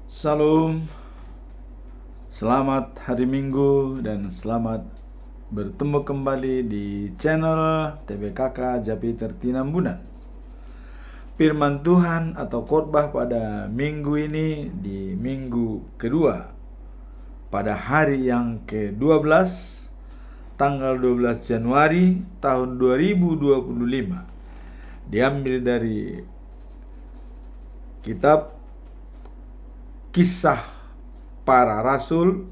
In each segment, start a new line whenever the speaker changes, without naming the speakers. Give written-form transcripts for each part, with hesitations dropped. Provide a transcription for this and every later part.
Salam, selamat hari Minggu dan selamat bertemu kembali di channel TBKK Japiter Tinambunan. Firman Tuhan atau khotbah pada minggu ini di minggu kedua pada hari yang ke-12 tanggal 12 Januari tahun 2025 diambil dari kitab Kisah Para Rasul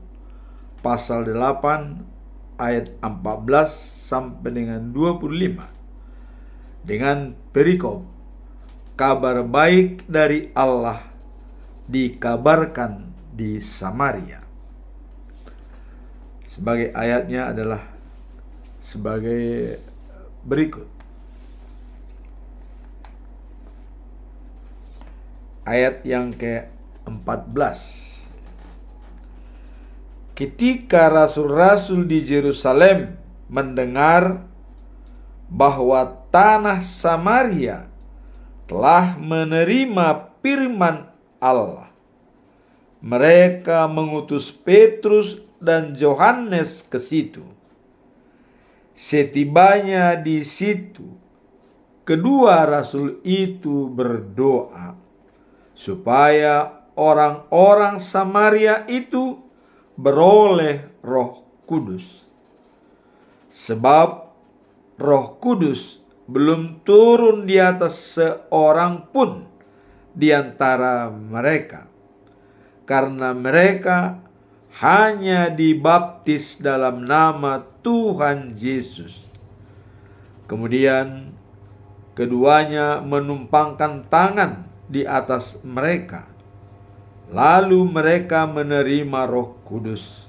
pasal 8 ayat 14 sampai dengan 25 dengan perikop kabar baik dari Allah dikabarkan di Samaria. Sebagai ayatnya adalah sebagai berikut. Ayat yang ke-14. Ketika rasul-rasul di Yerusalem mendengar bahwa tanah Samaria telah menerima firman Allah, mereka mengutus Petrus dan Yohanes ke situ. Setibanya di situ, kedua rasul itu berdoa supaya orang-orang Samaria itu beroleh Roh Kudus. Sebab Roh Kudus belum turun di atas seorang pun di antara mereka, karena mereka hanya dibaptis dalam nama Tuhan Yesus. Kemudian keduanya menumpangkan tangan di atas mereka, lalu mereka menerima Roh Kudus.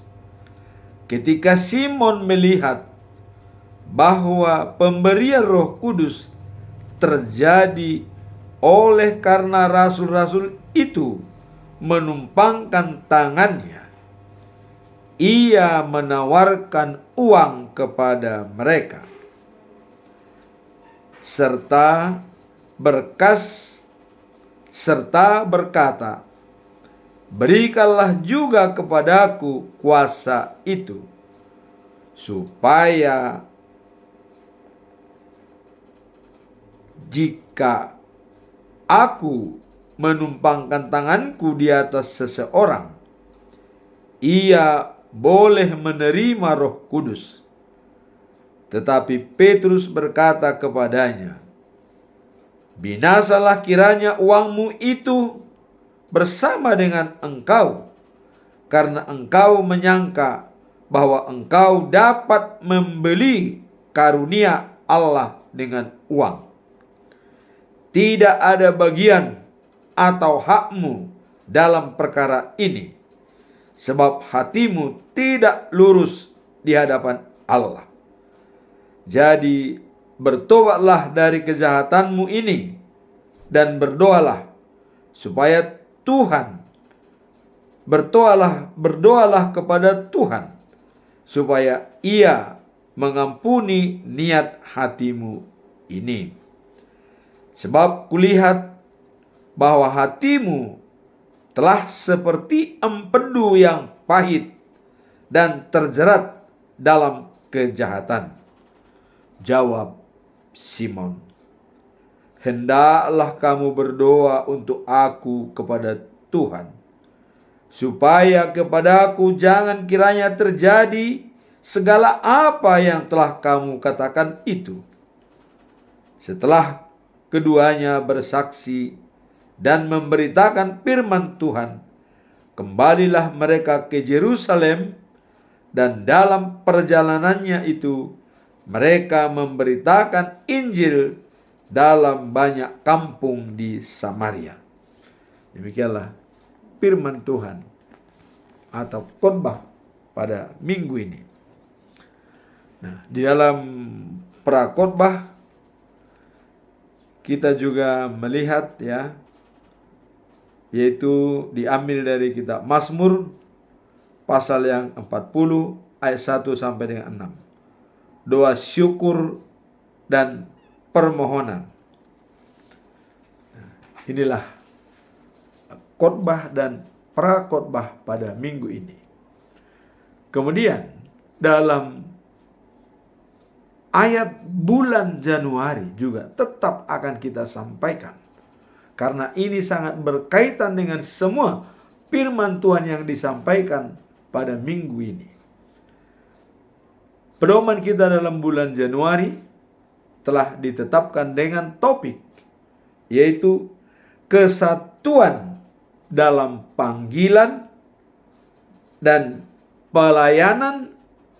Ketika Simon melihat bahwa pemberian Roh Kudus terjadi oleh karena rasul-rasul itu menumpangkan tangannya, ia menawarkan uang kepada mereka serta berkata, "Berikanlah juga kepadaku kuasa itu, supaya jika aku menumpangkan tanganku di atas seseorang, ia boleh menerima Roh Kudus." Tetapi Petrus berkata kepadanya, "Binasalah kiranya uangmu itu bersama dengan engkau, karena engkau menyangka bahwa engkau dapat membeli karunia Allah dengan uang. Tidak ada bagian atau hakmu dalam perkara ini, sebab hatimu tidak lurus di hadapan Allah. Jadi bertobatlah dari kejahatanmu ini dan berdoalah supaya Tuhan, berdoalah kepada Tuhan supaya Ia mengampuni niat hatimu ini. Sebab kulihat bahwa hatimu telah seperti empedu yang pahit dan terjerat dalam kejahatan." Jawab Simon, "Hendaklah kamu berdoa untuk aku kepada Tuhan, supaya kepadaku jangan kiranya terjadi segala apa yang telah kamu katakan itu." Setelah keduanya bersaksi dan memberitakan firman Tuhan, kembalilah mereka ke Yerusalem, dan dalam perjalanannya itu mereka memberitakan Injil dalam banyak kampung di Samaria. Demikianlah firman Tuhan atau khotbah pada minggu ini. Nah, di dalam prakhotbah kita juga melihat yaitu diambil dari kitab Mazmur pasal yang 40 ayat 1 sampai dengan 6. Doa syukur dan permohonan. Inilah khotbah dan prakhotbah pada minggu ini. Kemudian dalam ayat bulan Januari juga tetap akan kita sampaikan, karena ini sangat berkaitan dengan semua firman Tuhan yang disampaikan pada minggu ini. Pedoman kita dalam bulan Januari telah ditetapkan dengan topik, yaitu kesatuan dalam panggilan dan pelayanan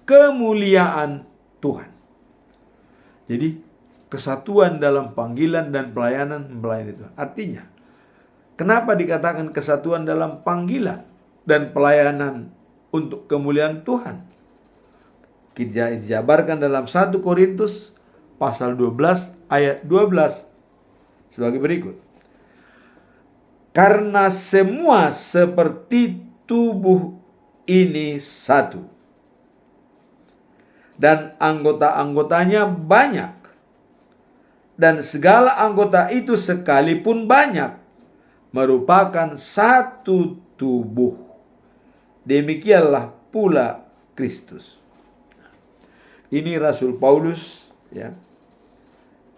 kemuliaan Tuhan. Jadi kesatuan dalam panggilan dan pelayanan melayani Tuhan. Artinya, kenapa dikatakan kesatuan dalam panggilan dan pelayanan untuk kemuliaan Tuhan? Kita dijabarkan dalam 1 Korintus pasal 12 ayat 12 sebagai berikut. Karena semua seperti tubuh ini satu, dan anggota-anggotanya banyak, dan segala anggota itu sekalipun banyak merupakan satu tubuh. Demikianlah pula Kristus. Ini Rasul Paulus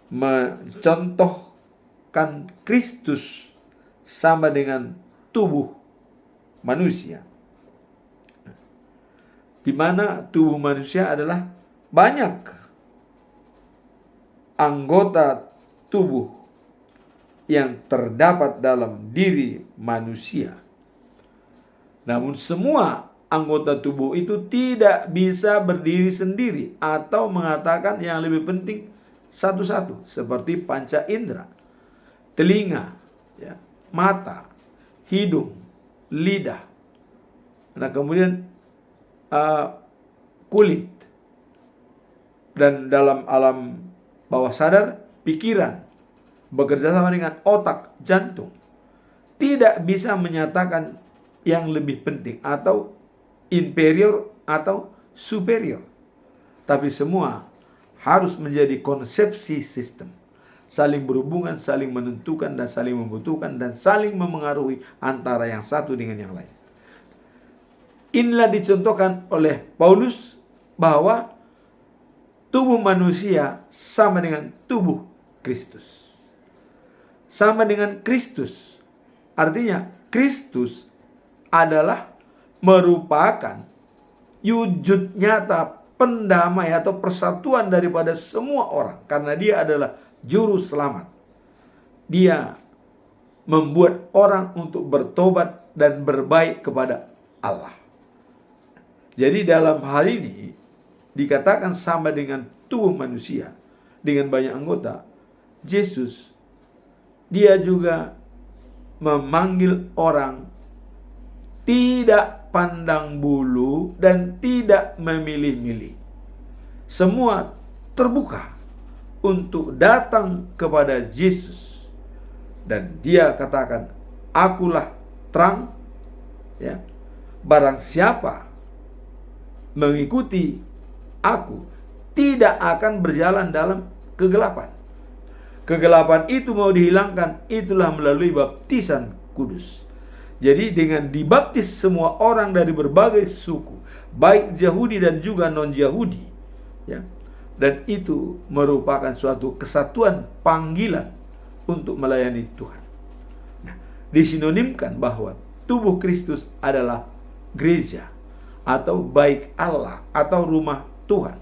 mencontohkan Kristus sama dengan tubuh manusia, di mana tubuh manusia adalah banyak anggota tubuh yang terdapat dalam diri manusia. Namun semua anggota tubuh itu tidak bisa berdiri sendiri atau mengatakan yang lebih penting satu-satu, seperti panca indera, telinga, mata, hidung, lidah, nah kemudian kulit, dan dalam alam bawah sadar, pikiran, bekerja sama dengan otak, jantung. Tidak bisa menyatakan yang lebih penting atau inferior atau superior, tapi semua harus menjadi konsepsi sistem, saling berhubungan, saling menentukan, dan saling membutuhkan, dan saling memengaruhi antara yang satu dengan yang lain. Inilah dicontohkan oleh Paulus bahwa tubuh manusia sama dengan tubuh Kristus. Sama dengan Kristus. Artinya Kristus adalah merupakan wujud nyata pendamai atau persatuan daripada semua orang, karena dia adalah juru selamat. Dia membuat orang untuk bertobat dan berbaik kepada Allah. Jadi dalam hal ini dikatakan sama dengan tubuh manusia dengan banyak anggota. Yesus, dia juga memanggil orang tidak pandang bulu dan tidak memilih-milih. Semua terbuka untuk datang kepada Yesus. Dan dia katakan, akulah terang. Barang siapa mengikuti aku tidak akan berjalan dalam kegelapan. Kegelapan itu mau dihilangkan, itulah melalui baptisan kudus. Jadi dengan dibaptis semua orang dari berbagai suku, baik Yahudi dan juga non-Yahudi, dan itu merupakan suatu kesatuan panggilan untuk melayani Tuhan. Nah, disinonimkan bahwa tubuh Kristus adalah gereja atau bait Allah atau rumah Tuhan.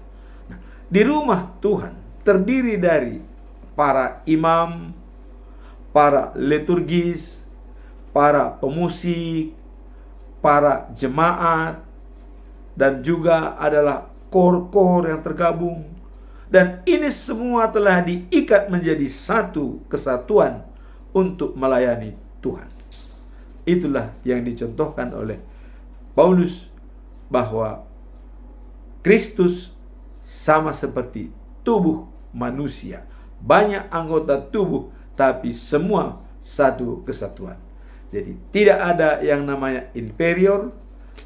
Nah, di rumah Tuhan terdiri dari para imam, para liturgis, para pemusik, para jemaat, dan juga adalah kor-kor yang tergabung. Dan ini semua telah diikat menjadi satu kesatuan untuk melayani Tuhan. Itulah yang dicontohkan oleh Paulus, bahwa Kristus sama seperti tubuh manusia. Banyak anggota tubuh, tapi semua satu kesatuan. Jadi tidak ada yang namanya inferior,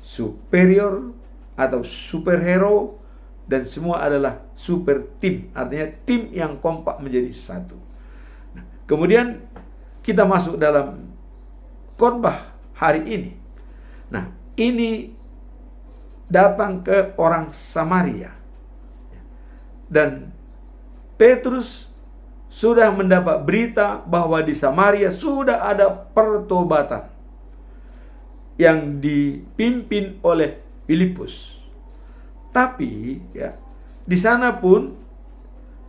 superior, atau superhero, dan semua adalah super tim. Artinya tim yang kompak menjadi satu. Nah, kemudian kita masuk dalam khotbah hari ini. Nah, ini datang ke orang Samaria. Dan Petrus sudah mendapat berita bahwa di Samaria sudah ada pertobatan yang dipimpin oleh Filipus. Tapi ya, di sana pun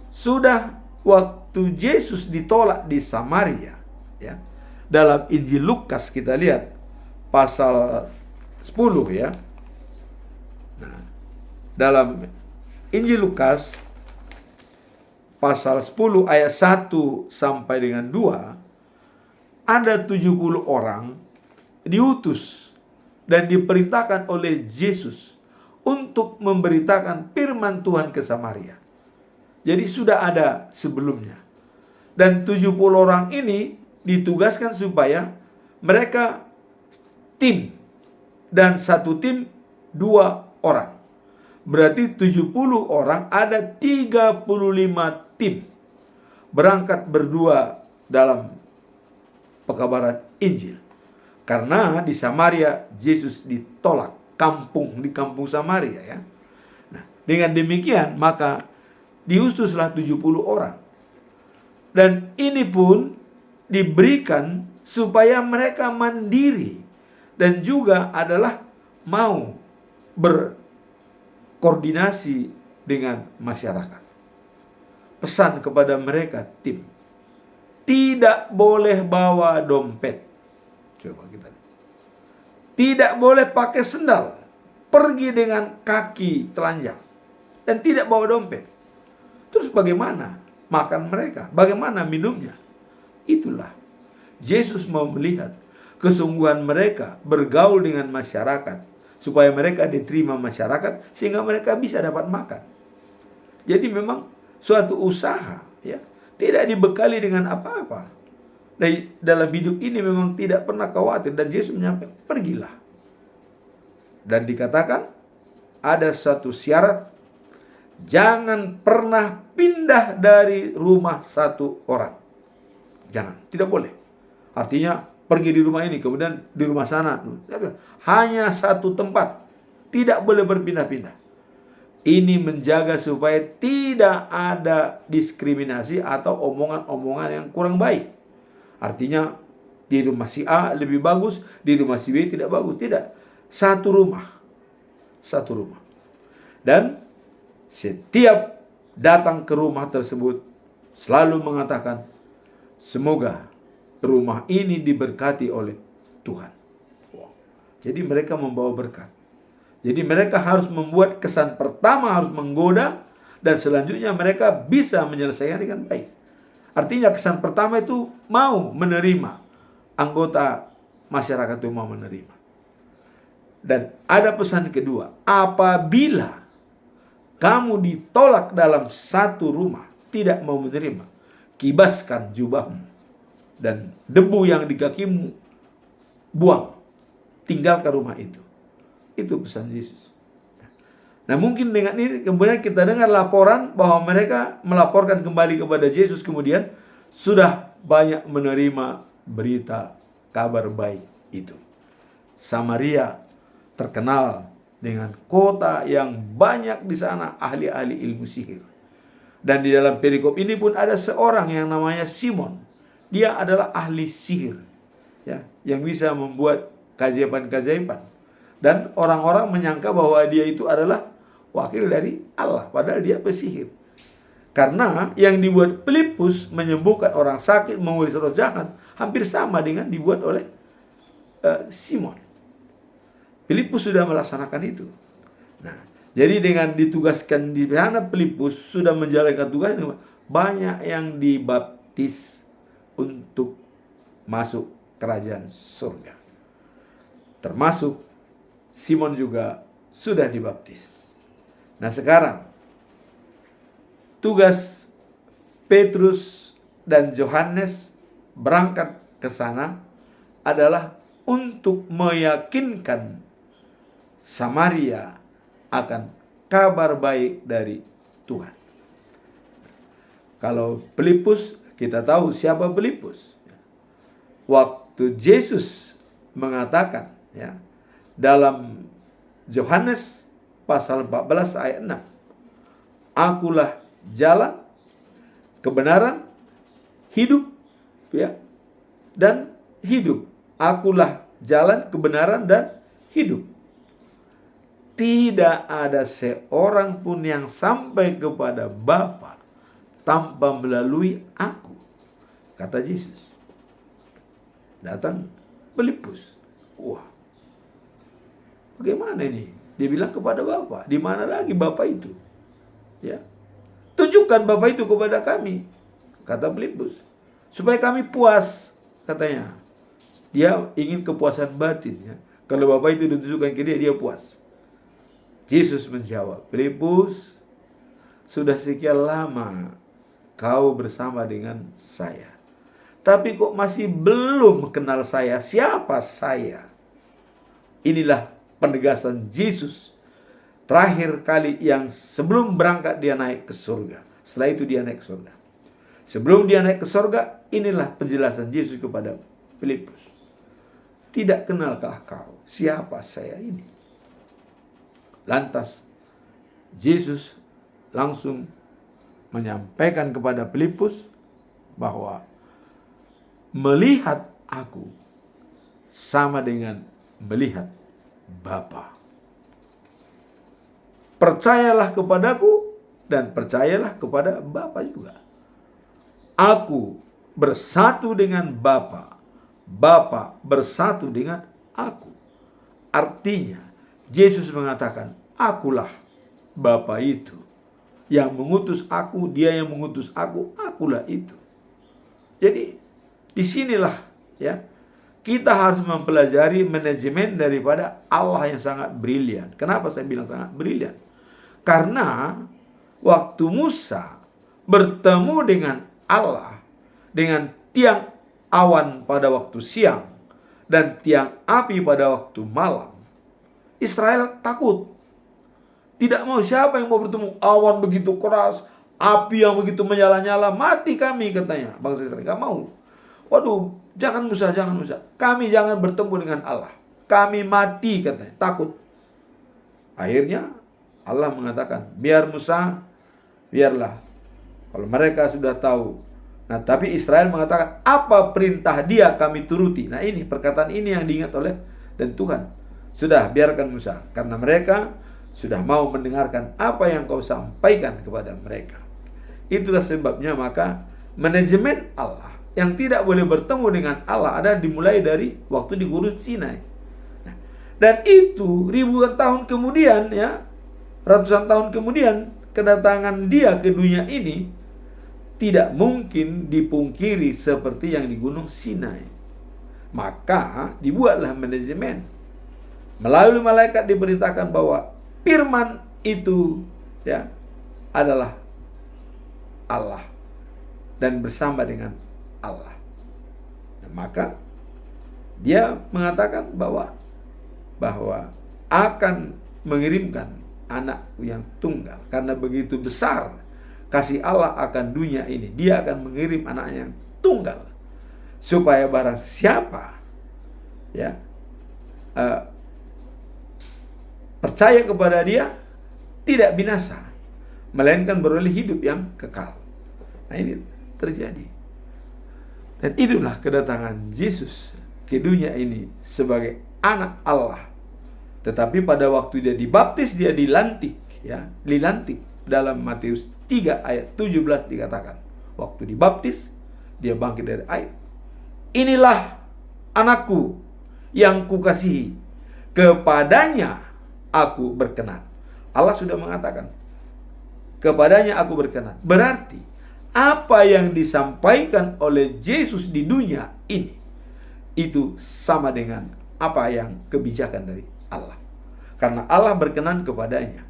sudah waktu Yesus ditolak di Samaria, ya. Dalam Injil Lukas kita lihat pasal 10 ya. Nah, dalam Injil Lukas pasal 10 ayat 1 sampai dengan 2, ada 70 orang diutus dan diperintahkan oleh Yesus untuk memberitakan firman Tuhan ke Samaria. Jadi sudah ada sebelumnya. Dan 70 orang ini ditugaskan supaya mereka tim, dan satu tim 2 orang. Berarti 70 orang, ada 35 tim berangkat berdua dalam pekabaran Injil. Karena di Samaria Yesus ditolak, di kampung Samaria ya. Nah, dengan demikian maka diutuslah 70 orang. Dan ini pun diberikan supaya mereka mandiri dan juga adalah mau berkoordinasi dengan masyarakat. Pesan kepada mereka tim, tidak boleh bawa dompet. Coba kita lihat. Tidak boleh pakai sendal, pergi dengan kaki telanjang, dan tidak bawa dompet. Terus bagaimana makan mereka? Bagaimana minumnya? Itulah Yesus mau melihat kesungguhan mereka bergaul dengan masyarakat, supaya mereka diterima masyarakat sehingga mereka bisa dapat makan. Jadi memang suatu usaha ya, tidak dibekali dengan apa-apa. Dalam hidup ini memang tidak pernah khawatir, dan Yesus menyampaikan, pergilah. Dan dikatakan ada satu syarat, jangan pernah pindah dari rumah satu orang. Jangan, tidak boleh. Artinya pergi di rumah ini, kemudian di rumah sana. Hanya satu tempat, tidak boleh berpindah-pindah. Ini menjaga supaya tidak ada diskriminasi atau omongan-omongan yang kurang baik. Artinya di rumah si A lebih bagus, di rumah si B tidak bagus. Tidak, satu rumah. Satu rumah. Dan setiap datang ke rumah tersebut selalu mengatakan, semoga rumah ini diberkati oleh Tuhan. Jadi mereka membawa berkat. Jadi mereka harus membuat kesan pertama, harus menggoda, dan selanjutnya mereka bisa menyelesaikan dengan baik. Artinya kesan pertama itu mau menerima, anggota masyarakat itu mau menerima. Dan ada pesan kedua, apabila kamu ditolak dalam satu rumah, tidak mau menerima, kibaskan jubahmu dan debu yang di kakimu buang, tinggalkan rumah itu. Itu pesan Yesus. Nah, mungkin dengan ini kemudian kita dengar laporan bahwa mereka melaporkan kembali kepada Yesus, kemudian sudah banyak menerima berita kabar baik itu. Samaria terkenal dengan kota yang banyak di sana ahli-ahli ilmu sihir. Dan di dalam perikop ini pun ada seorang yang namanya Simon. Dia adalah ahli sihir, ya, yang bisa membuat keajaiban-keajaiban. Dan orang-orang menyangka bahwa dia itu adalah wakil dari Allah, padahal dia pesihir. Karena yang dibuat Filipus menyembuhkan orang sakit, mengusir roh jahat, hampir sama dengan dibuat oleh Simon. Filipus sudah melaksanakan itu. Nah, jadi dengan ditugaskan di sana, Filipus sudah menjalankan tugas, banyak yang dibaptis untuk masuk kerajaan surga. Termasuk Simon juga sudah dibaptis. Nah, sekarang tugas Petrus dan Yohanes berangkat ke sana adalah untuk meyakinkan Samaria akan kabar baik dari Tuhan. Kalau Filipus, kita tahu siapa Filipus. Waktu Yesus mengatakan, ya, dalam Yohanes pasal 14 ayat 6. Akulah jalan, kebenaran, hidup, ya, dan hidup. Akulah jalan, kebenaran, dan hidup. Tidak ada seorang pun yang sampai kepada Bapa tanpa melalui aku, kata Yesus. Datang Filipus. Wah, bagaimana ini? Dia bilang kepada Bapa. Di mana lagi Bapa itu? Ya, tunjukkan Bapa itu kepada kami, kata Filipus, supaya kami puas, katanya. Dia ingin kepuasan batin, ya. Kalau Bapa itu ditunjukkan ke dia, dia puas. Yesus menjawab, Filipus, sudah sekian lama kau bersama dengan saya, tapi kok masih belum kenal saya, siapa saya? Inilah penegasan Yesus terakhir kali, yang sebelum berangkat dia naik ke surga. Setelah itu dia naik ke surga. Sebelum dia naik ke surga, inilah penjelasan Yesus kepada Filipus. Tidak kenalkah kau siapa saya ini? Lantas Yesus langsung menyampaikan kepada Filipus bahwa melihat aku sama dengan melihat Bapa. Percayalah kepadaku dan percayalah kepada Bapa juga. Aku bersatu dengan Bapa, Bapa bersatu dengan aku. Artinya, Yesus mengatakan, akulah Bapa itu. Yang mengutus aku, dia yang mengutus aku, akulah itu. Jadi, disinilah, ya, kita harus mempelajari manajemen daripada Allah yang sangat brilian. Kenapa saya bilang sangat brilian? Karena waktu Musa bertemu dengan Allah dengan tiang awan pada waktu siang dan tiang api pada waktu malam, Israel takut. Tidak mau, siapa yang mau bertemu awan begitu keras, api yang begitu menyala-nyala, mati kami, katanya. Bangsa Israel gak mau. Waduh, jangan Musa, jangan Musa. Kami jangan bertemu dengan Allah. Kami mati, katanya. Takut. Akhirnya Allah mengatakan, biar Musa, biarlah. Kalau mereka sudah tahu. Nah, tapi Israel mengatakan, apa perintah dia kami turuti. Nah, ini perkataan ini yang diingat oleh dan Tuhan. Sudah, biarkan Musa. Karena mereka sudah mau mendengarkan apa yang kau sampaikan kepada mereka. Itulah sebabnya maka manajemen Allah yang tidak boleh bertemu dengan Allah ada dimulai dari waktu di Gurun Sinai. Nah, dan itu ribuan tahun kemudian, ya, ratusan tahun kemudian, kedatangan dia ke dunia ini tidak mungkin dipungkiri seperti yang di Gunung Sinai. Maka dibuatlah manajemen. Melalui malaikat diberitakan bahwa firman itu, ya, adalah Allah dan bersama dengan Allah. Nah, maka dia mengatakan bahwa akan mengirimkan anakku yang tunggal. Karena begitu besar kasih Allah akan dunia ini, dia akan mengirim anaknya yang tunggal, supaya barang siapa, ya, percaya kepada dia tidak binasa, melainkan beroleh hidup yang kekal. Nah, ini terjadi. Dan itulah kedatangan Yesus ke dunia ini sebagai anak Allah. Tetapi pada waktu dia dibaptis, dia dilantik, ya, dilantik. Dalam Matius 3 ayat 17 dikatakan, waktu dibaptis dia bangkit dari air. Inilah anakku yang kukasihi, kepadanya aku berkenan. Allah sudah mengatakan, kepadanya aku berkenan. Berarti apa yang disampaikan oleh Yesus di dunia ini itu sama dengan apa yang kebijakan dari Allah. Karena Allah berkenan kepadanya,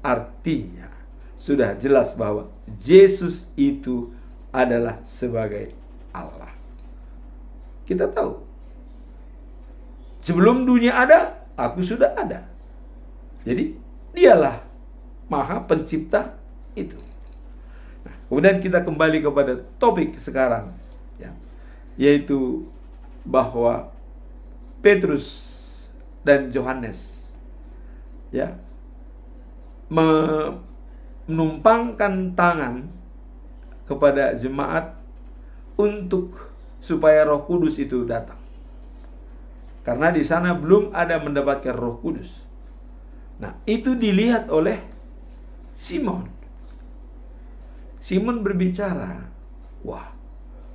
artinya sudah jelas bahwa Yesus itu adalah sebagai Allah. Kita tahu, sebelum dunia ada, aku sudah ada. Jadi dialah Maha Pencipta itu. Nah, kemudian kita kembali kepada topik sekarang, ya, yaitu bahwa Petrus dan Yohanes, ya, menumpangkan tangan kepada jemaat untuk supaya Roh Kudus itu datang. Karena di sana belum ada mendapatkan Roh Kudus. Nah, itu dilihat oleh Simon. Simon berbicara, wah,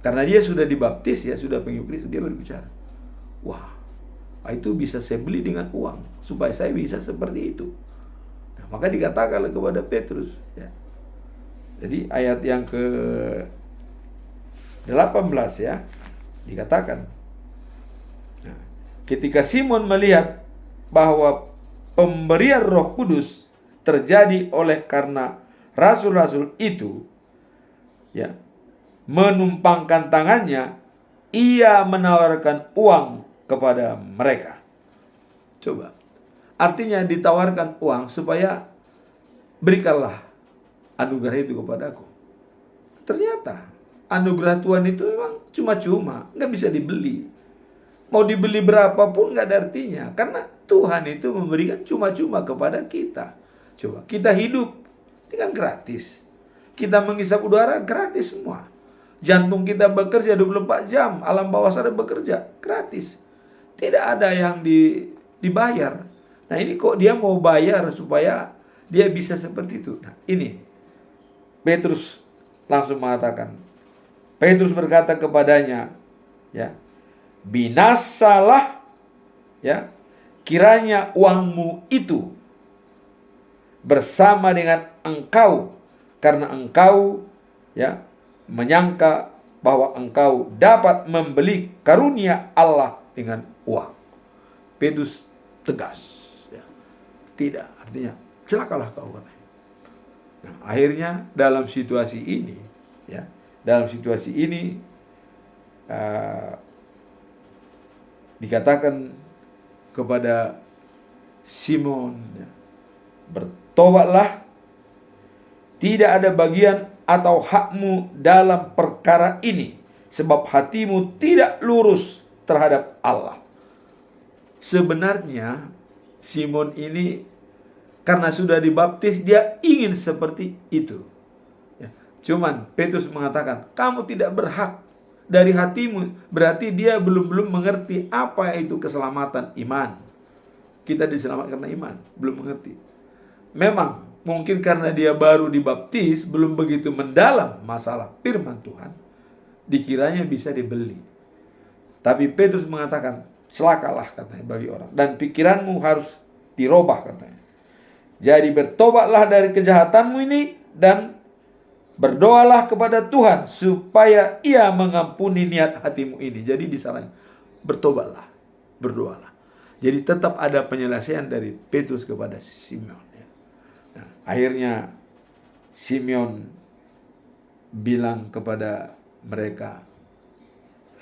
karena dia sudah dibaptis, ya, sudah pengiblis, dia berbicara, wah, itu bisa saya beli dengan uang supaya saya bisa seperti itu. Nah, maka dikatakan kepada Petrus, ya. Jadi ayat yang ke 18, ya, dikatakan, nah, ketika Simon melihat bahwa pemberian Roh Kudus terjadi oleh karena rasul-rasul itu, ya, menumpangkan tangannya, ia menawarkan uang kepada mereka. Coba, artinya ditawarkan uang supaya berikanlah anugerah itu kepadaku. Ternyata anugerah Tuhan itu memang cuma-cuma, nggak bisa dibeli. Mau dibeli berapapun nggak ada artinya, karena Tuhan itu memberikan cuma-cuma kepada kita. Coba, kita hidup dengan gratis. Kita menghisap udara gratis semua. Jantung kita bekerja 24 jam, alam bawah sadar bekerja gratis. Tidak ada yang dibayar. Nah, ini kok dia mau bayar supaya dia bisa seperti itu. Nah, ini Petrus langsung mengatakan. Petrus berkata kepadanya, ya, binasalah, ya, kiranya uangmu itu bersama dengan engkau, karena engkau, ya, menyangka bahwa engkau dapat membeli karunia Allah dengan uang. Petrus tegas, ya. Tidak, artinya celakalah kau, katanya. Nah, akhirnya dalam situasi ini, ya, dikatakan kepada Simon, ya, bertobatlah, tidak ada bagian atau hakmu dalam perkara ini, sebab hatimu tidak lurus terhadap Allah. Sebenarnya Simon ini karena sudah dibaptis, dia ingin seperti itu, ya. Cuman Petrus mengatakan, kamu tidak berhak dari hatimu. Berarti dia belum mengerti apa itu keselamatan iman. Kita diselamatkan karena iman, belum mengerti. Memang mungkin karena dia baru dibaptis, belum begitu mendalam masalah firman Tuhan, dikiranya bisa dibeli. Tapi Petrus mengatakan, celakalah, katanya, bagi orang, dan pikiranmu harus dirubah, katanya. Jadi bertobatlah dari kejahatanmu ini dan berdoalah kepada Tuhan supaya Ia mengampuni niat hatimu ini. Jadi disalahkan, bertobatlah, berdoalah. Jadi tetap ada penyelesaian dari Petrus kepada Simeon, ya. Nah, akhirnya Simeon bilang kepada mereka,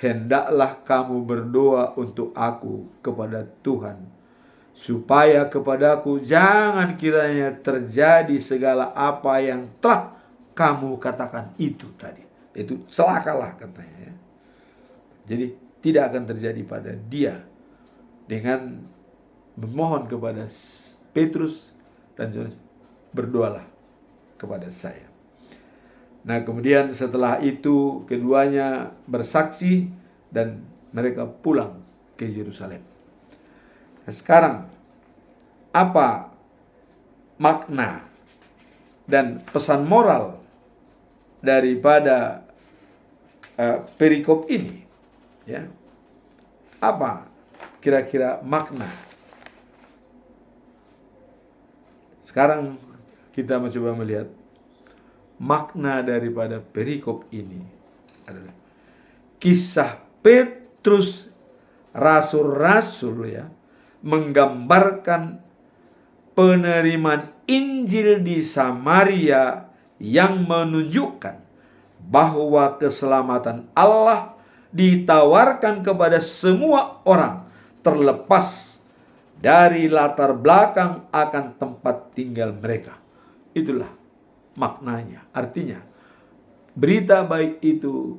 hendaklah kamu berdoa untuk aku kepada Tuhan, supaya kepadaku jangan kiranya terjadi segala apa yang telah kamu katakan itu tadi. Itu celakalah, katanya, ya. Jadi tidak akan terjadi pada dia, dengan memohon kepada Petrus dan Yohanes, berdoalah kepada saya. Nah, kemudian setelah itu keduanya bersaksi dan mereka pulang ke Yerusalem. Nah, sekarang apa makna dan pesan moral daripada perikop ini, ya? Apa kira-kira makna? Sekarang kita mencoba melihat makna daripada perikop ini adalah kisah Petrus rasul-rasul, ya, menggambarkan penerimaan Injil di Samaria yang menunjukkan bahwa keselamatan Allah ditawarkan kepada semua orang, terlepas dari latar belakang akan tempat tinggal mereka. Itulah maknanya. Artinya, berita baik itu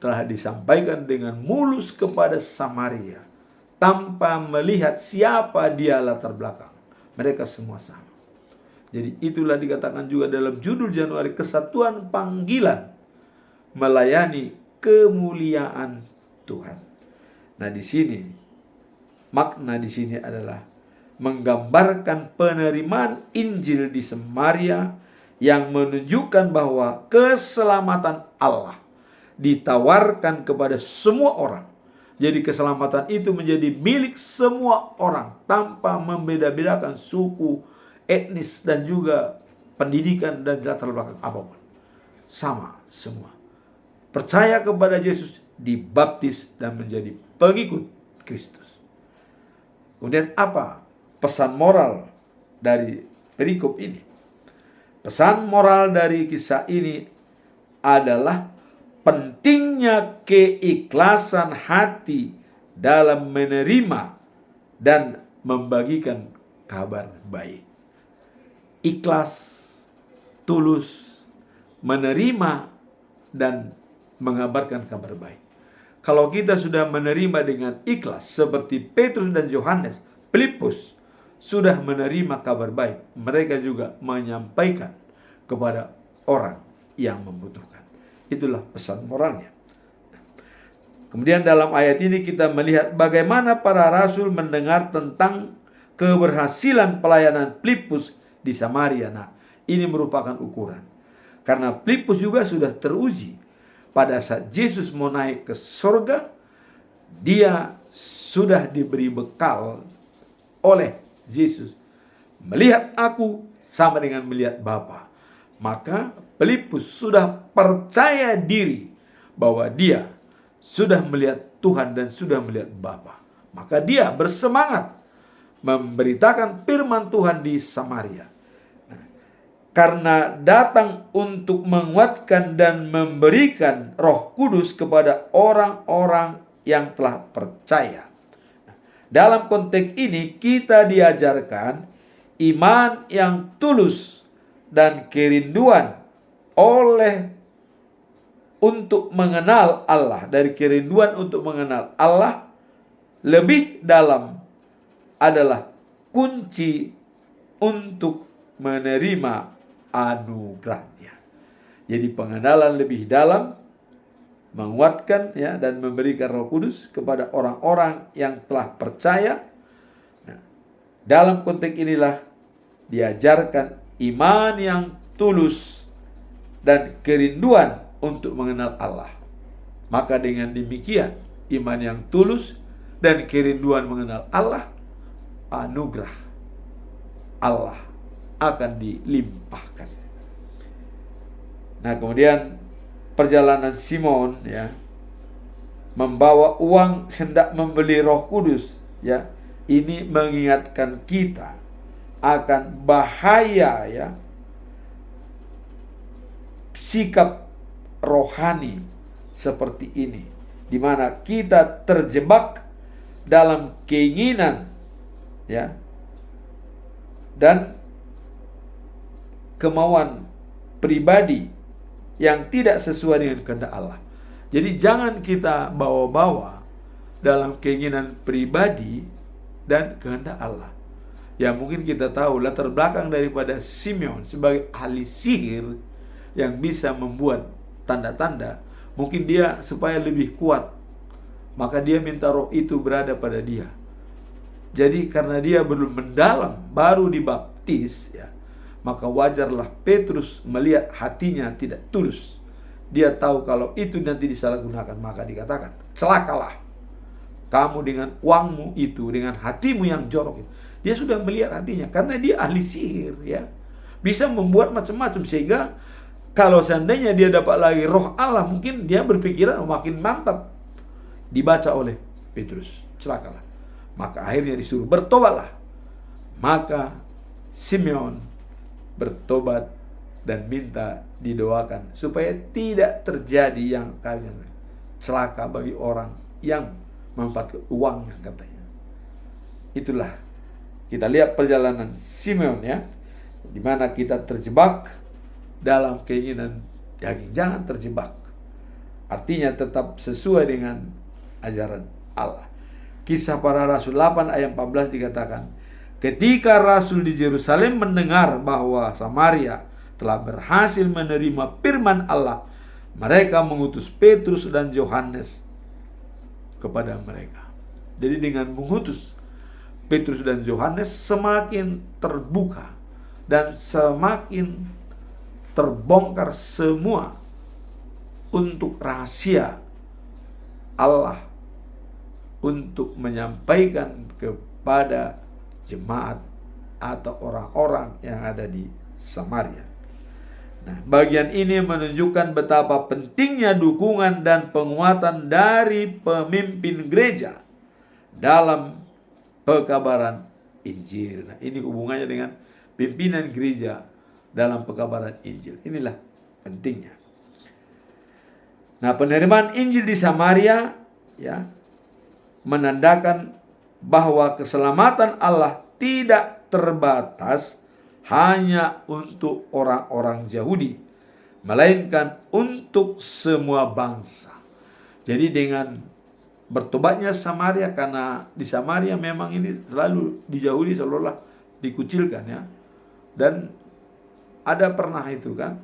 telah disampaikan dengan mulus kepada Samaria, tanpa melihat siapa dia latar belakang. Mereka semua sama. Jadi itulah dikatakan juga dalam judul Januari, kesatuan panggilan melayani kemuliaan Tuhan. Nah, di sini makna di sini adalah menggambarkan penerimaan Injil di Samaria yang menunjukkan bahwa keselamatan Allah ditawarkan kepada semua orang. Jadi keselamatan itu menjadi milik semua orang tanpa membeda-bedakan suku, etnis, dan juga pendidikan dan latar belakang apapun. Sama semua. Percaya kepada Yesus, dibaptis dan menjadi pengikut Kristus. Kemudian apa pesan moral dari perikop ini? Pesan moral dari kisah ini adalah pentingnya keikhlasan hati dalam menerima dan membagikan kabar baik. Ikhlas, tulus, menerima dan mengabarkan kabar baik. Kalau kita sudah menerima dengan ikhlas seperti Petrus dan Yohanes, Filipus sudah menerima kabar baik, mereka juga menyampaikan kepada orang yang membutuhkan. Itulah pesan moralnya. Kemudian dalam ayat ini kita melihat bagaimana para rasul mendengar tentang keberhasilan pelayanan Filipus di Samaria. Nah, ini merupakan ukuran. Karena Filipus juga sudah teruji. Pada saat Yesus mau naik ke surga, dia sudah diberi bekal oleh Yesus. Melihat aku sama dengan melihat Bapa. Maka Filipus sudah percaya diri bahwa dia sudah melihat Tuhan dan sudah melihat Bapa. Maka dia bersemangat memberitakan firman Tuhan di Samaria. Karena datang untuk menguatkan dan memberikan Roh Kudus kepada orang-orang yang telah percaya. Dalam konteks ini kita diajarkan iman yang tulus dan kerinduan untuk mengenal Allah. Dari kerinduan untuk mengenal Allah lebih dalam adalah kunci untuk menerima anugerahnya. Jadi pengenalan lebih dalam, menguatkan dan memberikan Roh Kudus kepada orang-orang yang telah percaya. Nah, dalam konteks inilah diajarkan iman yang tulus dan kerinduan untuk mengenal Allah. Maka dengan demikian, iman yang tulus dan kerinduan mengenal Allah, anugerah Allah akan dilimpahkan. Nah, kemudian perjalanan Simon membawa uang hendak membeli Roh Kudus ini mengingatkan kita akan bahaya sikap rohani seperti ini, di mana kita terjebak dalam keinginan dan kemauan pribadi yang tidak sesuai dengan kehendak Allah. Jadi jangan kita bawa-bawa dalam keinginan pribadi dan kehendak Allah. Ya, mungkin kita tahu latar belakang daripada Simeon sebagai ahli sihir yang bisa membuat tanda-tanda. Mungkin dia supaya lebih kuat, maka dia minta roh itu berada pada dia. Jadi karena dia belum mendalam, baru dibaptis maka wajarlah Petrus melihat hatinya tidak tulus. Dia tahu kalau itu nanti disalahgunakan, maka dikatakan, celakalah kamu dengan uangmu itu, dengan hatimu yang jorok itu. Dia sudah melihat hatinya, karena dia ahli sihir bisa membuat macam-macam, sehingga kalau seandainya dia dapat lagi roh Allah, mungkin dia berpikiran makin mantap. Dibaca oleh Petrus, celakalah. Maka akhirnya disuruh bertobatlah. Maka Simeon bertobat dan minta didoakan supaya tidak terjadi yang celaka bagi orang yang memanfaatkan uang, katanya. Itulah kita lihat perjalanan Simeon di mana kita terjebak dalam keinginan daging. Jangan terjebak. Artinya tetap sesuai dengan ajaran Allah. Kisah Para Rasul 8 ayat 14 dikatakan, ketika Rasul di Yerusalem mendengar bahwa Samaria telah berhasil menerima firman Allah, mereka mengutus Petrus dan Yohanes kepada mereka. Jadi dengan mengutus Petrus dan Yohanes semakin terbuka dan semakin terbongkar semua untuk rahasia Allah untuk menyampaikan kepada jemaat atau orang-orang yang ada di Samaria. Nah, bagian ini menunjukkan betapa pentingnya dukungan dan penguatan dari pemimpin gereja dalam pekabaran Injil. Nah, ini hubungannya dengan pimpinan gereja dalam pekabaran Injil. Inilah pentingnya. Nah, penerimaan Injil di Samaria ya menandakan bahwa keselamatan Allah tidak terbatas hanya untuk orang-orang Yahudi, melainkan untuk semua bangsa. Jadi dengan bertobatnya Samaria, karena di Samaria memang ini selalu di Yahudi seolah-olah dikucilkan ya. Dan ada pernah itu kan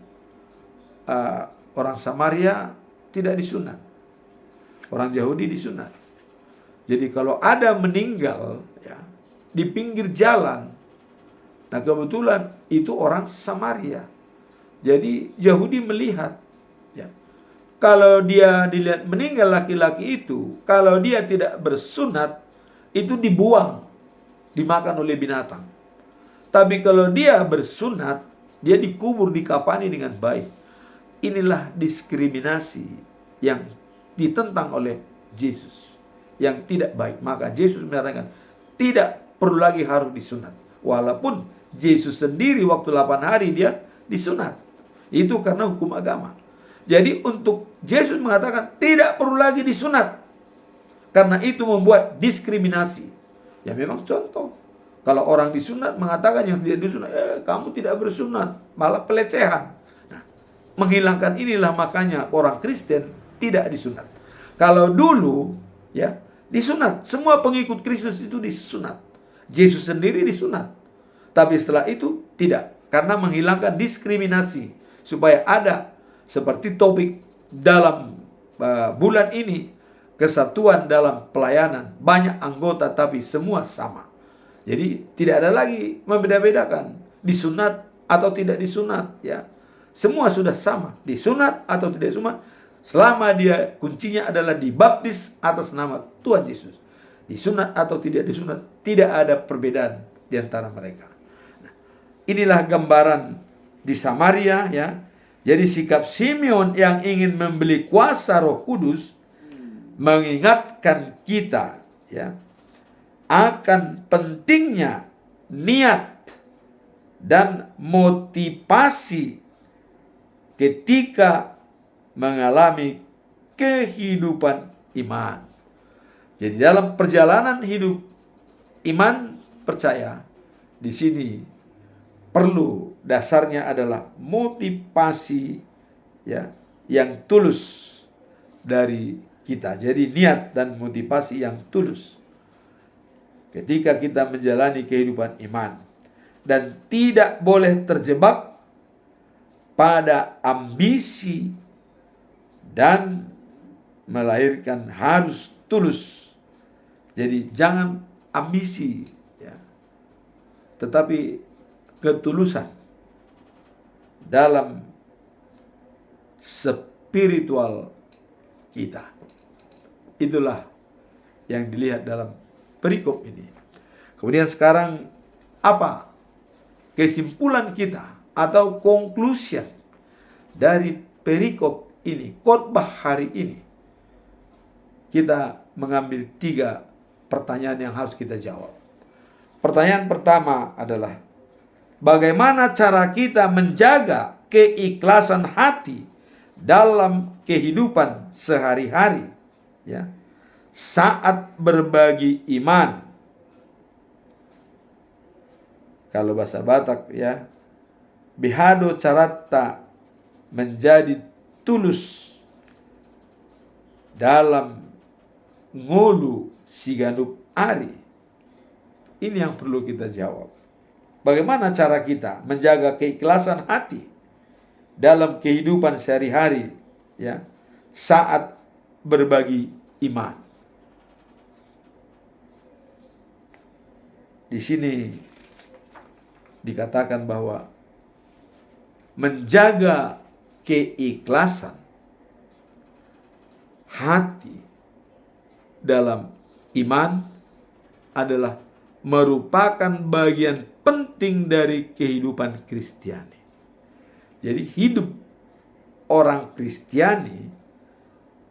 orang Samaria tidak disunat, orang Yahudi disunat. Jadi kalau ada meninggal ya di pinggir jalan, nah kebetulan itu orang Samaria. Jadi Yahudi melihat ya, kalau dia dilihat meninggal laki-laki itu, kalau dia tidak bersunat, itu dibuang, dimakan oleh binatang. Tapi kalau dia bersunat, dia dikubur, dikafani dengan baik. Inilah diskriminasi yang ditentang oleh Yesus, yang tidak baik. Maka Yesus menyatakan tidak perlu lagi harus disunat. Walaupun Yesus sendiri waktu 8 hari dia disunat. Itu karena hukum agama. Jadi untuk Yesus mengatakan tidak perlu lagi disunat, karena itu membuat diskriminasi. Ya memang contoh, kalau orang disunat mengatakan yang tidak disunat, kamu tidak bersunat, malah pelecehan. Nah, menghilangkan inilah makanya orang Kristen tidak disunat. Kalau dulu ya disunat, semua pengikut Kristus itu disunat. Yesus sendiri disunat. Tapi setelah itu tidak, karena menghilangkan diskriminasi, supaya ada seperti topik dalam bulan ini, kesatuan dalam pelayanan, banyak anggota tapi semua sama. Jadi tidak ada lagi membeda-bedakan disunat atau tidak disunat ya. Semua sudah sama, disunat atau tidak disunat, selama dia kuncinya adalah dibaptis atas nama Tuhan Yesus. Disunat atau tidak disunat, tidak ada perbedaan di antara mereka. Nah, inilah gambaran di Samaria ya. Jadi sikap Simeon yang ingin membeli kuasa Roh Kudus mengingatkan kita ya akan pentingnya niat dan motivasi ketika mengalami kehidupan iman. Jadi dalam perjalanan hidup iman percaya, di sini perlu dasarnya adalah motivasi ya yang tulus dari kita. Jadi niat dan motivasi yang tulus ketika kita menjalani kehidupan iman, dan tidak boleh terjebak pada ambisi dan melahirkan harus tulus. Jadi jangan ambisi ya, tetapi ketulusan dalam spiritual kita. Itulah yang dilihat dalam perikop ini. Kemudian sekarang apa kesimpulan kita atau conclusion dari perikop ini, khotbah hari ini? Kita mengambil 3 pertanyaan yang harus kita jawab. Pertanyaan pertama adalah, bagaimana cara kita menjaga keikhlasan hati dalam kehidupan sehari-hari ya, saat berbagi iman? Kalau bahasa Batak ya, bihado carata menjadi tulus dalam ngolu siganup ari? Ini yang perlu kita jawab. Bagaimana cara kita menjaga keikhlasan hati dalam kehidupan sehari-hari, ya, saat berbagi iman? Di sini dikatakan bahwa menjaga keikhlasan hati dalam iman adalah merupakan bagian penting dari kehidupan Kristiani. Jadi hidup orang Kristiani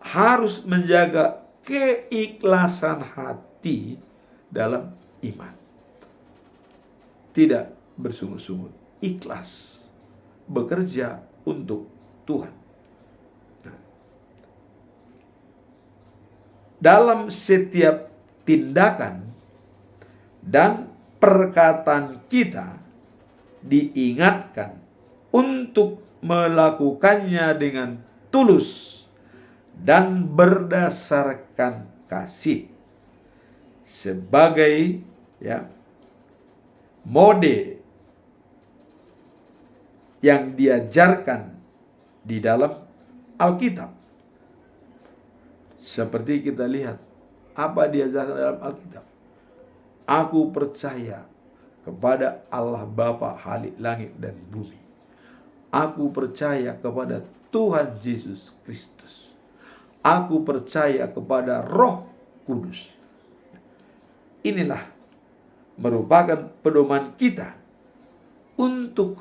harus menjaga keikhlasan hati dalam iman. Tidak bersungut-sungut, ikhlas bekerja untuk Tuhan. Nah, dalam setiap tindakan dan perkataan kita diingatkan untuk melakukannya dengan tulus dan berdasarkan kasih sebagai, ya, mode yang diajarkan di dalam Alkitab. Seperti kita lihat apa diajarkan dalam Alkitab. Aku percaya kepada Allah Bapa Halik langit dan bumi. Aku percaya kepada Tuhan Yesus Kristus. Aku percaya kepada Roh Kudus. Inilah merupakan pedoman kita untuk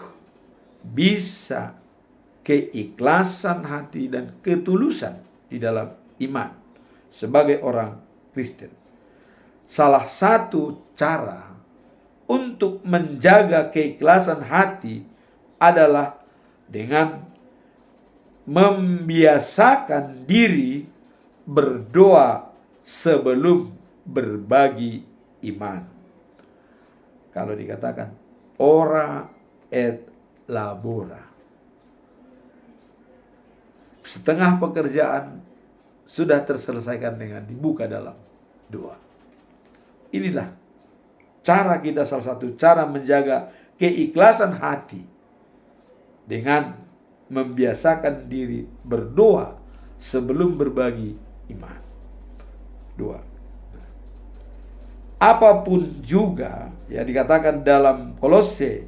bisa keikhlasan hati dan ketulusan di dalam iman sebagai orang Kristen. Salah satu cara untuk menjaga keikhlasan hati adalah dengan membiasakan diri berdoa sebelum berbagi iman. Kalau dikatakan ora et labora, setengah pekerjaan sudah terselesaikan dengan dibuka dalam doa. Inilah cara kita, salah satu cara menjaga keikhlasan hati dengan membiasakan diri berdoa sebelum berbagi iman. Doa. Apapun juga, ya, dikatakan dalam Kolose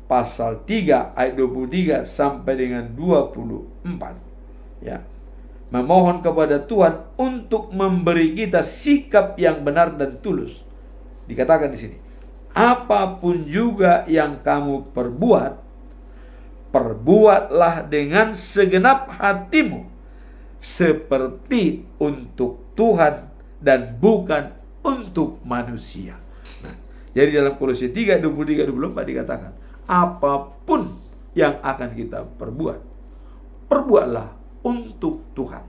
pasal 3 ayat 23 sampai dengan 24, ya, memohon kepada Tuhan untuk memberi kita sikap yang benar dan tulus. Dikatakan di sini, apapun juga yang kamu perbuat, perbuatlah dengan segenap hatimu seperti untuk Tuhan dan bukan untuk manusia. Nah, jadi dalam Kolose 3, 23-24 dikatakan, apapun yang akan kita perbuat, perbuatlah untuk Tuhan,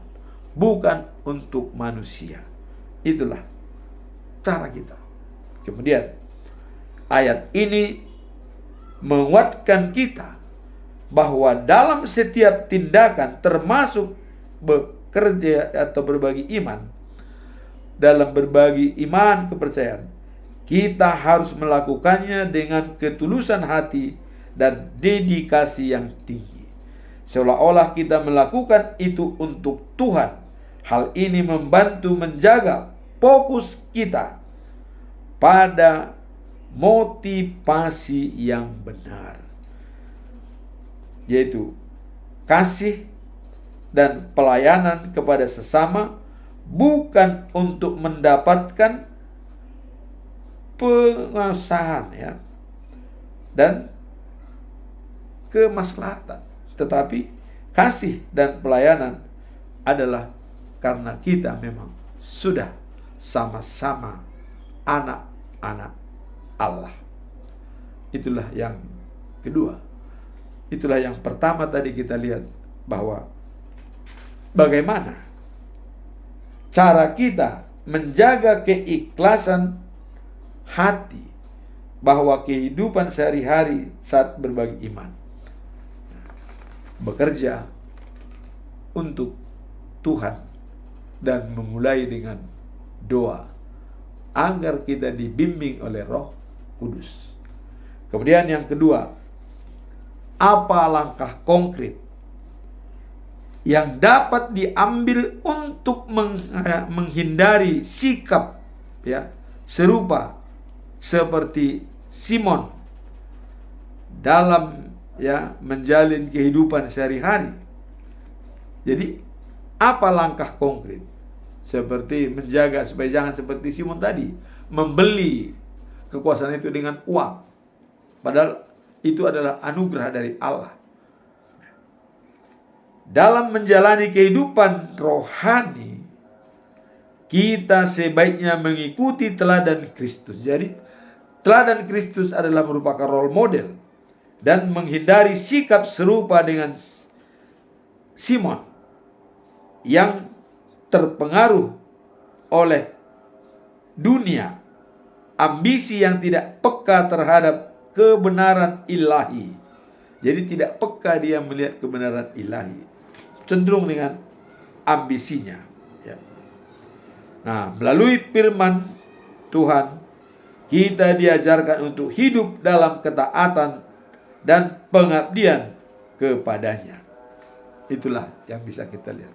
bukan untuk manusia. Itulah cara kita. Kemudian ayat ini menguatkan kita bahwa dalam setiap tindakan, termasuk bekerja atau berbagi iman, dalam berbagi iman kepercayaan, kita harus melakukannya dengan ketulusan hati dan dedikasi yang tinggi, seolah-olah kita melakukan itu untuk Tuhan. Hal ini membantu menjaga fokus kita pada motivasi yang benar, yaitu kasih dan pelayanan kepada sesama, bukan untuk mendapatkan pengasahan, ya, dan kemaslahatan, tetapi kasih dan pelayanan adalah karena kita memang sudah sama-sama anak-anak Allah. Itulah yang kedua. Itulah yang pertama tadi kita lihat, bahwa bagaimana cara kita menjaga keikhlasan hati, bahwa kehidupan sehari-hari saat berbagi iman, bekerja untuk Tuhan dan memulai dengan doa agar kita dibimbing oleh Roh Kudus. Kemudian yang kedua, apa langkah konkret yang dapat diambil untuk menghindari sikap serupa seperti Simon dalam menjalin kehidupan sehari-hari. Jadi apa langkah konkret? Seperti menjaga supaya jangan seperti Simon tadi, membeli kekuasaan itu dengan uang, padahal itu adalah anugerah dari Allah. Dalam menjalani kehidupan rohani, kita sebaiknya mengikuti teladan Kristus. Jadi teladan Kristus adalah merupakan role model dan menghindari sikap serupa dengan Simon yang terpengaruh oleh dunia, ambisi yang tidak peka terhadap kebenaran ilahi. Jadi tidak peka dia melihat kebenaran ilahi, cenderung dengan ambisinya. Nah, melalui firman Tuhan, kita diajarkan untuk hidup dalam ketaatan dan pengabdian kepadanya. Itulah yang bisa kita lihat.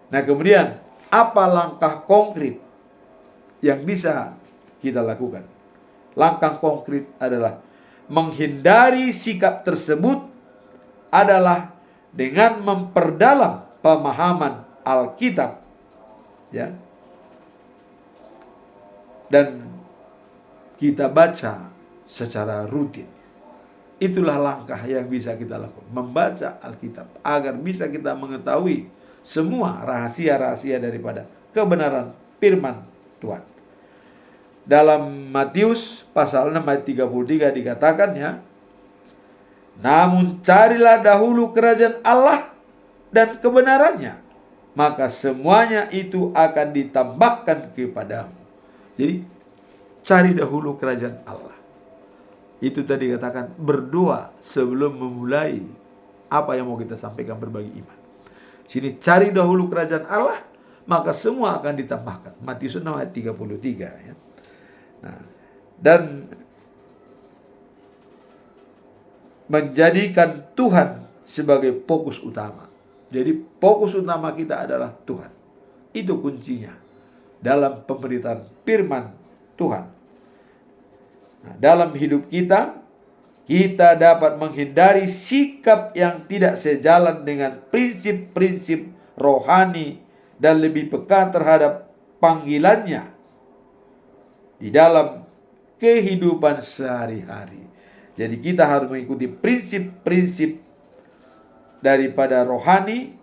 Nah, kemudian apa langkah konkret yang bisa kita lakukan? Langkah konkret adalah menghindari sikap tersebut adalah dengan memperdalam pemahaman Alkitab, dan kita baca secara rutin. Itulah langkah yang bisa kita lakukan, membaca Alkitab agar bisa kita mengetahui semua rahasia-rahasia daripada kebenaran firman Tuhan. Dalam Matius pasal 6 ayat 33 dikatakan, namun carilah dahulu kerajaan Allah dan kebenarannya, maka semuanya itu akan ditambahkan kepadamu. Jadi cari dahulu kerajaan Allah. Itu tadi katakan berdoa sebelum memulai apa yang mau kita sampaikan berbagi iman. Sini cari dahulu kerajaan Allah, maka semua akan ditambahkan. Matius 6 ayat 33 . Nah, dan menjadikan Tuhan sebagai fokus utama. Jadi fokus utama kita adalah Tuhan. Itu kuncinya dalam pemberitaan firman Tuhan. Nah, dalam hidup kita dapat menghindari sikap yang tidak sejalan dengan prinsip-prinsip rohani dan lebih peka terhadap panggilannya di dalam kehidupan sehari-hari. Jadi kita harus mengikuti prinsip-prinsip daripada rohani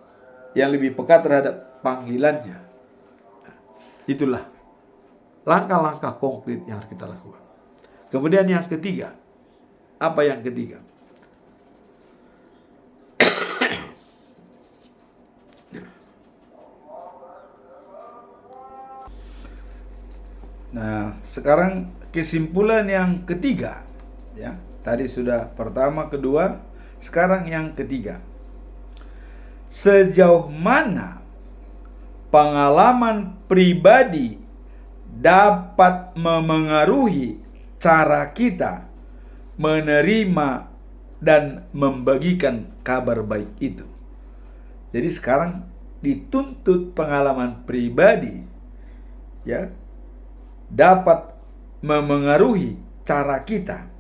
yang lebih peka terhadap panggilannya. Itulah langkah-langkah konkret yang harus kita lakukan. Kemudian yang ketiga, apa yang ketiga? Nah, sekarang kesimpulan yang ketiga, Tadi sudah pertama, kedua, sekarang yang ketiga. Sejauh mana pengalaman pribadi dapat memengaruhi cara kita menerima dan membagikan kabar baik itu. Jadi sekarang dituntut pengalaman pribadi dapat memengaruhi cara kita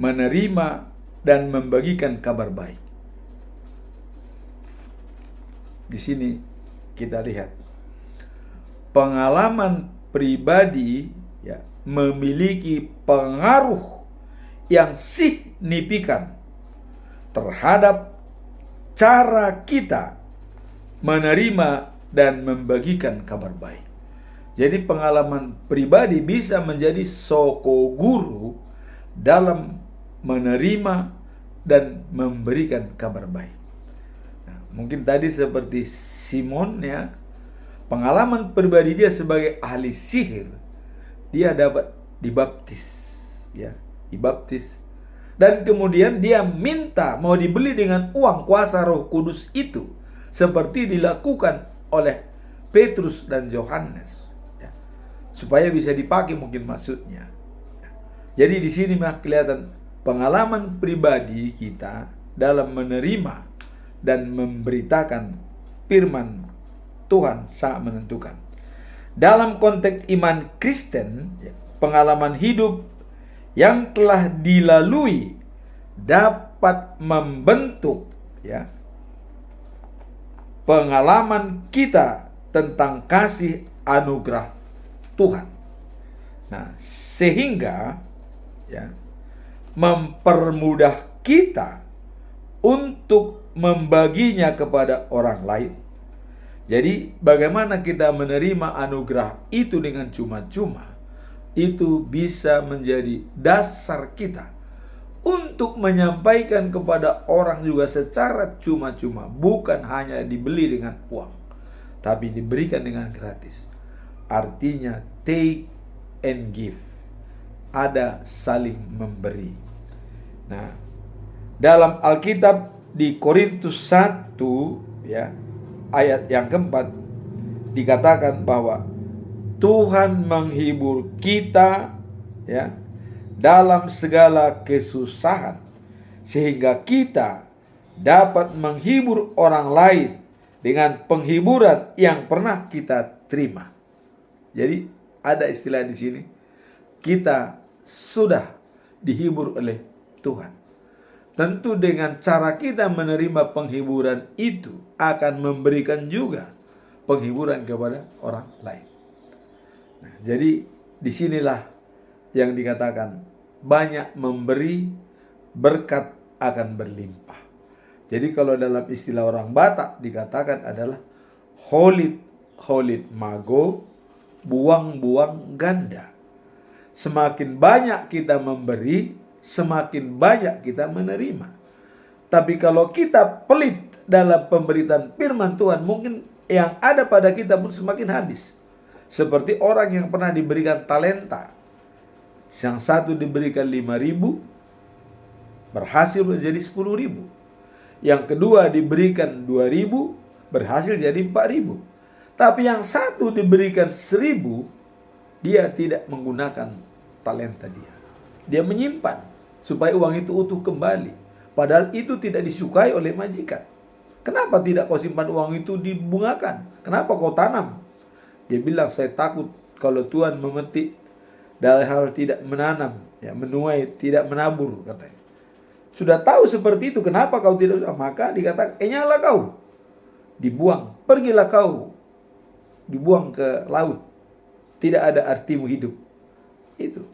menerima dan membagikan kabar baik. Di sini kita lihat pengalaman pribadi memiliki pengaruh yang signifikan terhadap cara kita menerima dan membagikan kabar baik. Jadi pengalaman pribadi bisa menjadi soko guru dalam menerima dan memberikan kabar baik. Nah, mungkin tadi seperti Simon pengalaman pribadi dia sebagai ahli sihir, dia dapat dibaptis, dibaptis. Dan kemudian dia minta mau dibeli dengan uang kuasa Roh Kudus itu, seperti dilakukan oleh Petrus dan Yohanes, ya, supaya bisa dipakai mungkin maksudnya. Jadi di sini mah kelihatan pengalaman pribadi kita dalam menerima dan memberitakan firman Tuhan sangat menentukan. Dalam konteks iman Kristen, pengalaman hidup yang telah dilalui dapat membentuk, ya, pengalaman kita tentang kasih anugerah Tuhan. Nah, sehingga, ya, mempermudah kita untuk membaginya kepada orang lain. Jadi bagaimana kita menerima anugerah itu dengan cuma-cuma, itu bisa menjadi dasar kita untuk menyampaikan kepada orang juga secara cuma-cuma, bukan hanya dibeli dengan uang, tapi diberikan dengan gratis. Artinya take and give, ada saling memberi. Nah, dalam Alkitab di Korintus 1, ya, ayat yang keempat dikatakan bahwa Tuhan menghibur kita, ya, dalam segala kesusahan, sehingga kita dapat menghibur orang lain dengan penghiburan yang pernah kita terima. Jadi ada istilah di sini, kita sudah dihibur oleh Tuhan. Tentu dengan cara kita menerima penghiburan itu akan memberikan juga penghiburan kepada orang lain. Nah, jadi disinilah yang dikatakan banyak memberi, berkat akan berlimpah. Jadi kalau dalam istilah orang Batak dikatakan adalah holit mago, buang-buang ganda. Semakin banyak kita memberi, semakin banyak kita menerima. Tapi kalau kita pelit dalam pemberitaan firman Tuhan, mungkin yang ada pada kita pun semakin habis. Seperti orang yang pernah diberikan talenta. Yang satu diberikan 5.000, berhasil menjadi 10.000. Yang kedua diberikan 2.000, berhasil jadi 4.000. Tapi yang satu diberikan 1.000, dia tidak menggunakan talenta dia. Dia menyimpan supaya uang itu utuh kembali. Padahal itu tidak disukai oleh majikan. Kenapa tidak kau simpan uang itu dibungakan? Kenapa kau tanam? Dia bilang, saya takut kalau Tuhan memetik dalam hal tidak menanam, ya, menuai, tidak menabur, katanya. Sudah tahu seperti itu, kenapa kau tidak? Maka dikatakan, nyala kau, dibuang, pergilah kau, dibuang ke laut. Tidak ada artimu hidup. Itu.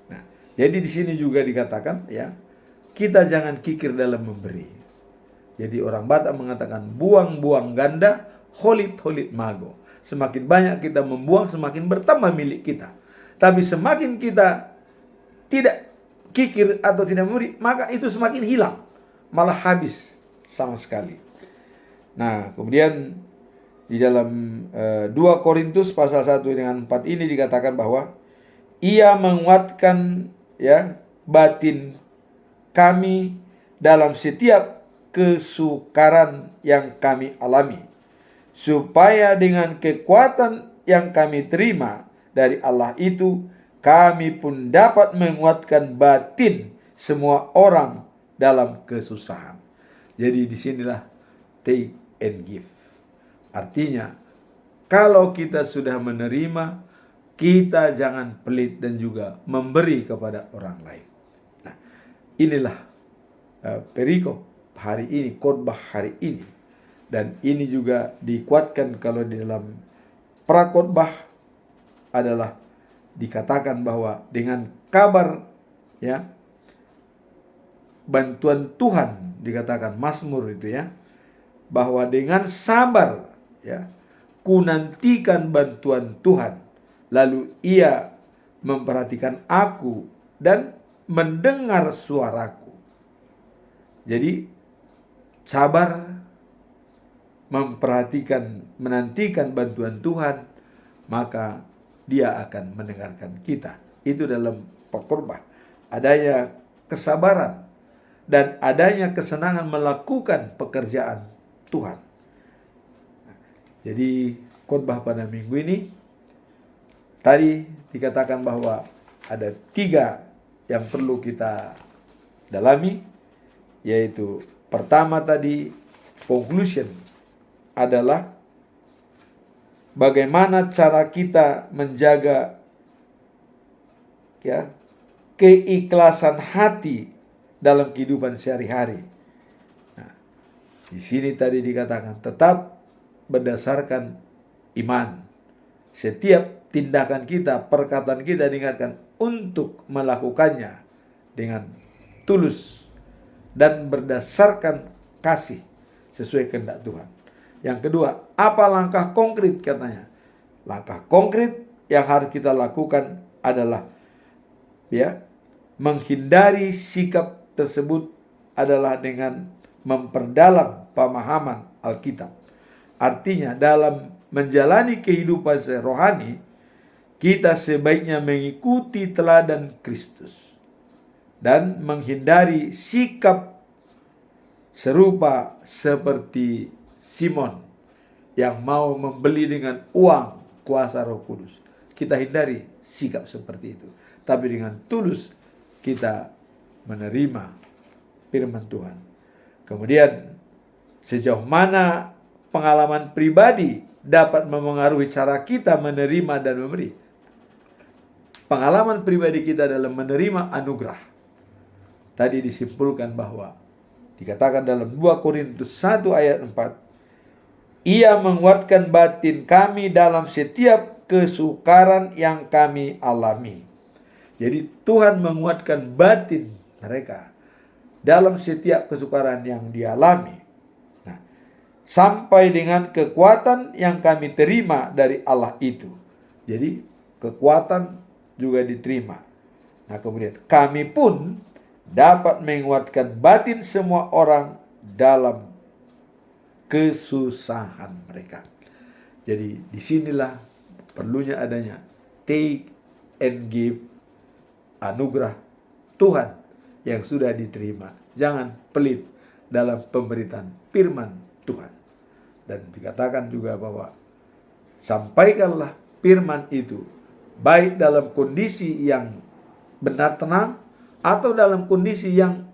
Nah, jadi di sini juga dikatakan, ya, kita jangan kikir dalam memberi. Jadi orang Batak mengatakan buang-buang ganda, holit mago. Semakin banyak kita membuang, semakin bertambah milik kita. Tapi semakin kita tidak kikir atau tidak memberi, maka itu semakin hilang, malah habis sama sekali. Nah, kemudian di dalam 2 Korintus pasal 1 dengan 4 ini dikatakan bahwa ia menguatkan, ya, batin kami dalam setiap kesukaran yang kami alami, supaya dengan kekuatan yang kami terima dari Allah itu, kami pun dapat menguatkan batin semua orang dalam kesusahan. Jadi disinilah take and give. Artinya, kalau kita sudah menerima, kita jangan pelit dan juga memberi kepada orang lain. Nah, inilah perikop hari ini, khotbah hari ini. Dan ini juga dikuatkan kalau di dalam prakhotbah adalah dikatakan bahwa dengan kabar, ya, bantuan Tuhan, dikatakan Mazmur itu, ya, bahwa dengan sabar, ya, ku nantikan bantuan Tuhan, lalu ia memperhatikan aku dan mendengar suaraku. Jadi sabar, memperhatikan, menantikan bantuan Tuhan, maka dia akan mendengarkan kita. Itu dalam khotbah. Adanya kesabaran dan adanya kesenangan melakukan pekerjaan Tuhan. Jadi khotbah pada minggu ini. Tadi dikatakan bahwa ada 3 yang perlu kita dalami, yaitu pertama tadi conclusion adalah bagaimana cara kita menjaga keikhlasan hati dalam kehidupan sehari-hari. Nah, di sini tadi dikatakan tetap berdasarkan iman. Setiap tindakan kita, perkataan kita diingatkan untuk melakukannya dengan tulus dan berdasarkan kasih sesuai kehendak Tuhan. Yang kedua, apa langkah konkret katanya? Langkah konkret yang harus kita lakukan adalah menghindari sikap tersebut adalah dengan memperdalam pemahaman Alkitab. Artinya dalam menjalani kehidupan rohani, kita sebaiknya mengikuti teladan Kristus dan menghindari sikap serupa seperti Simon yang mau membeli dengan uang kuasa Roh Kudus. Kita hindari sikap seperti itu, tapi dengan tulus kita menerima firman Tuhan. Kemudian sejauh mana pengalaman pribadi dapat memengaruhi cara kita menerima dan memberi. Pengalaman pribadi kita dalam menerima anugerah. Tadi disimpulkan bahwa dikatakan dalam 2 Korintus 1 ayat 4, Ia menguatkan batin kami dalam setiap kesukaran yang kami alami. Jadi Tuhan menguatkan batin mereka dalam setiap kesukaran yang dialami. Nah, sampai dengan kekuatan yang kami terima dari Allah itu. Jadi kekuatan juga diterima. Nah, kemudian kami pun dapat menguatkan batin semua orang dalam kesusahan mereka. Jadi disinilah perlunya adanya take and give, anugerah Tuhan yang sudah diterima. Jangan pelit dalam pemberitaan firman Tuhan. Dan dikatakan juga bahwa sampaikanlah firman itu baik dalam kondisi yang benar tenang atau dalam kondisi yang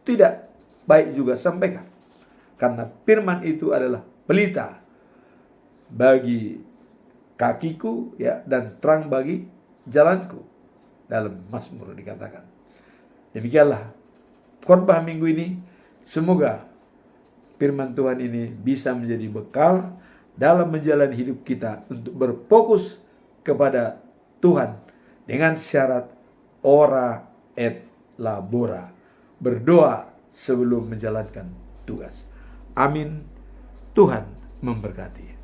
tidak baik juga sampaikan. Karena firman itu adalah pelita bagi kakiku dan terang bagi jalanku. Dalam Mazmur dikatakan. Demikianlah khotbah minggu ini. Semoga firman Tuhan ini bisa menjadi bekal dalam menjalani hidup kita untuk berfokus kepada Tuhan dengan syarat ora et labora, berdoa sebelum menjalankan tugas. Amin. Tuhan memberkati.